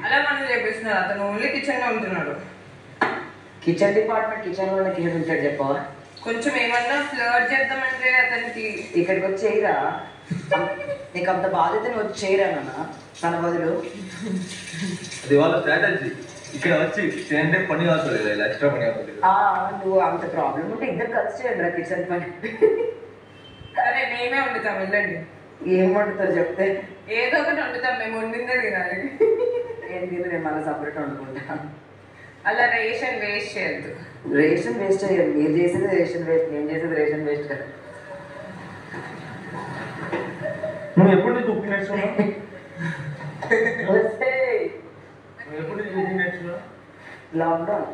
అలా మనం చేపిస్తున్నారు, అతను ఓన్లీ కిచెన్ లో ఉంటున్నాడు. కిచెన్ డిపార్ట్మెంట్ కిచెన్ లో కిచెన్ ఉంటాడు చెప్పవా? కొంచెం ఏమన్నా ఫ్లర్ట్ చేద్దామంటే అతనికి ఇక్కడికి వచ్చి చేయరా, నీకు అంత బాధ్యతను వచ్చి చేయరా నాన్న తన బదులు. అది వాళ్ళ స్ట్రాటజీ. ఇక్కడ వచ్చి చేయండి పని అవుతుంది కదా, ఎక్స్ట్రా పని అవుతుంది. నువ్వు అంత ప్రాబ్లం ఉంటే ఇద్దరు కలిసి చేయండి రా కిచెన్ పని. సరే మేమే వండుతాం, వెళ్ళండి. ఏం వండుతారు చెప్తే? ఏదో ఒకటి వండుతాం, మేము వండిందే తినాలి. ఏం తిని నేను మళ్ళీ సపరేట్ వండుకుంటా. అలా రేషన్ వేస్ట్ చేయొద్దు. రేషన్ వేస్ట్ అయ్యారు, మీరు చేసేది రేషన్ వేస్ట్, నేను చేసేది రేషన్ వేస్ట్ కదా. నువ్వు ఎప్పుడు కుకింగ్ నేర్చుకున్నావు? ఎప్పుడు కుకింగ్ నేర్చుకున్నావు? లాక్డౌన్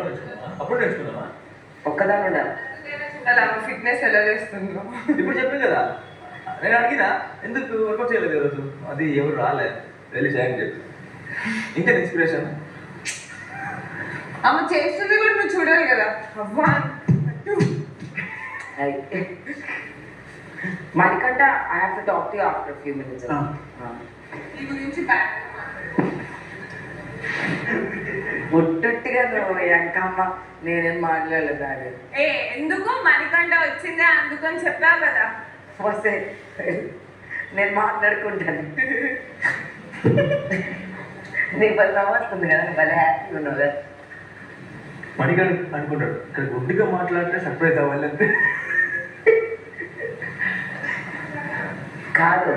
నేర్చుకున్నా. అప్పుడు నేర్చుకున్నావా? ఒక్కదాని ఉండాలి. అలా ఫిట్నెస్ ఎలా చేస్తుందో ఇప్పుడు చెప్పాను కదా, నేను అడిగినా ఎందుకు వర్కౌట్ చేయలేదు ఈరోజు, అది ఎవరు రాలే, వెళ్ళి చేయని చెప్పి. ఇంకా ఇన్స్పిరేషన్ ఆమె చేస్తుంది కూడా నువ్వు చూడాలి కదా. అవ్వా Manikanta I have to talk to you after few minutes. ఈ గురించి ఒట్టుగా నువ్వు ఎంకమ్మ నేనేం మాట్లాడలేదు అది. ఎందుకు మణికంఠ వచ్చిందే అందుకని చెప్పావు కదా. వస్తే నేను మాట్లాడుకుంటాను. నీకు భలే వస్తుంది కదా, భలే హ్యాపీగా ఉన్నావు కదా. మణికంఠ అనుకుంటాడు ఇక్కడ గుడ్డిగా మాట్లాడితే సర్ప్రైజ్ అవ్వాలంటే. కాదు